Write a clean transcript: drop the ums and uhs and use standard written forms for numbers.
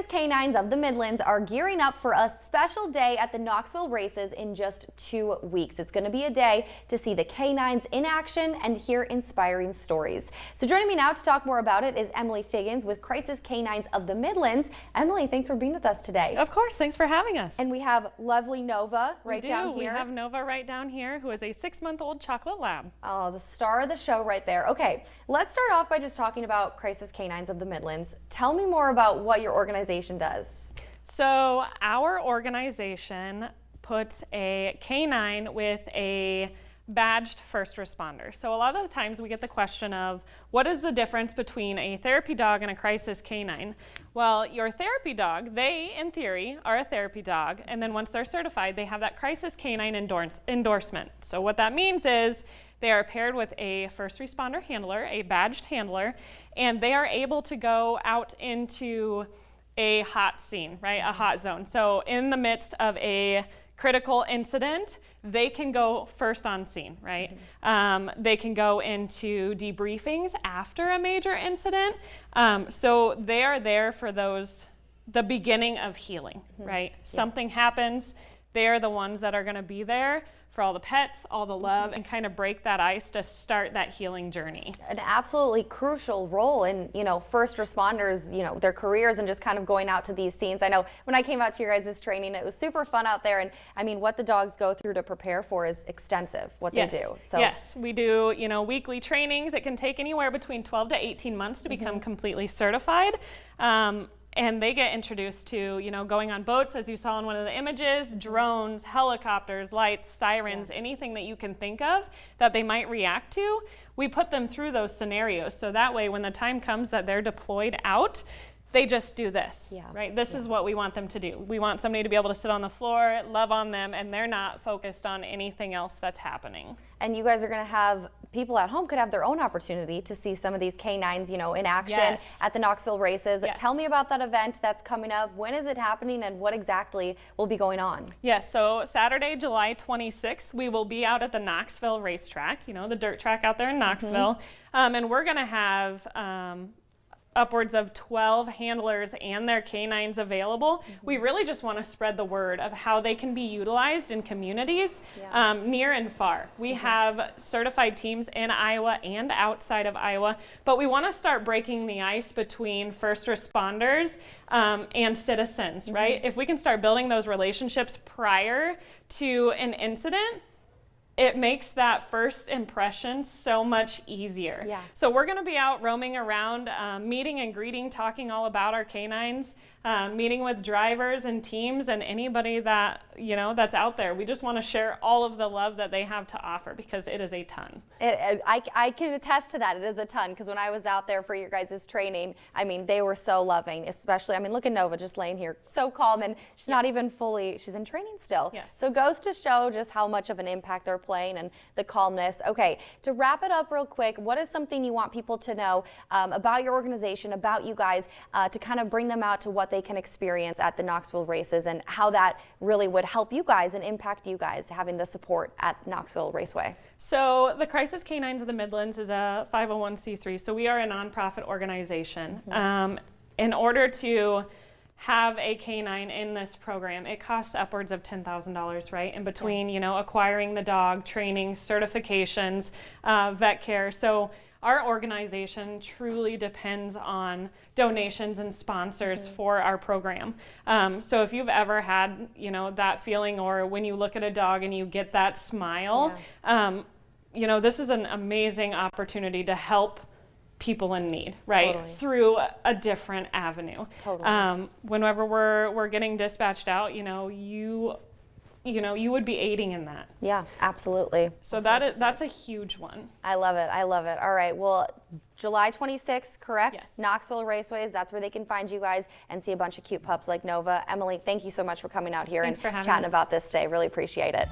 Crisis Canines of the Midlands are gearing up for a special day at the Knoxville races in just 2 weeks. It's going to be a day to see the canines in action and hear inspiring stories. So joining me now to talk more about it is Emily Figgins with Crisis Canines of the Midlands. Emily, thanks for being with us today. Of course, thanks for having us. And we have lovely Nova right down here. We have Nova right down here, who is a 6-month-old chocolate lab. Oh, the star of the show right there. Okay, let's start off by just talking about Crisis Canines of the Midlands. Tell me more about what your organization does. So our organization puts a canine with a badged first responder. So a lot of the times we get the question of, what is the difference between a therapy dog and a crisis canine? Well, your therapy dog, they in theory are a therapy dog, and then once they're certified, they have that crisis canine endorsement. So what that means is they are paired with a first responder handler, a badged handler, and they are able to go out into a hot scene, right? A hot zone. So in the midst of a critical incident, they can go first on scene, right? They can go into debriefings after a major incident. So they are there for the beginning of healing, right? Something happens, they're the ones that are gonna be there for all the pets, all the love, and kind of break that ice to start that healing journey. An absolutely crucial role in, first responders, their careers and just kind of going out to these scenes. I know when I came out to your guys' training, it was super fun out there. And I mean, what the dogs go through to prepare for is extensive, what they do. So yes, we do, weekly trainings. It can take anywhere between 12 to 18 months to become completely certified. And they get introduced to, going on boats, as you saw in one of the images, drones, helicopters, lights, sirens, anything that you can think of that they might react to. We put them through those scenarios. So that way, when the time comes that they're deployed out, they just do this, right? This is what we want them to do. We want somebody to be able to sit on the floor, love on them, and they're not focused on anything else that's happening. And you guys are going to have people at home could have their own opportunity to see some of these canines, in action at the Knoxville races. Tell me about that event that's coming up. When is it happening and what exactly will be going on? Yes, so Saturday, July 26th, we will be out at the Knoxville racetrack, the dirt track out there in Knoxville. And we're going to have upwards of 12 handlers and their canines available. We really just want to spread the word of how they can be utilized in communities near and far. We have certified teams in Iowa and outside of Iowa, but we want to start breaking the ice between first responders and citizens, right? If we can start building those relationships prior to an incident, it makes that first impression so much easier. So we're going to be out roaming around, meeting and greeting, talking all about our canines, meeting with drivers and teams and anybody that, that's out there. We just want to share all of the love that they have to offer because it is a ton. I can attest to that. It is a ton because when I was out there for your guys' training, I mean, they were so loving, especially, look at Nova just laying here so calm and she's not even fully, she's in training still. So it goes to show just how much of an impact they're playing and the calmness. Okay, to wrap it up real quick, what is something you want people to know about your organization, about you guys, to kind of bring them out to what they can experience at the Knoxville races and how that really would help you guys and impact you guys having the support at Knoxville Raceway? So the Crisis Canines of the Midlands is a 501c3, so we are a nonprofit organization. In order to have a canine in this program, it costs upwards of $10,000, right? In between, acquiring the dog, training, certifications, vet care. So our organization truly depends on donations and sponsors for our program. So if you've ever had, that feeling, or when you look at a dog and you get that smile, this is an amazing opportunity to help people in need, right? Through a different avenue. Whenever we're getting dispatched out, you would be aiding in that. Yeah, absolutely. So that's a huge one. I love it. I love it. All right. Well, July 26th, correct? Yes. Knoxville Raceways. That's where they can find you guys and see a bunch of cute pups like Nova. Emily, thank you so much for coming out here and chatting about this today. Really appreciate it.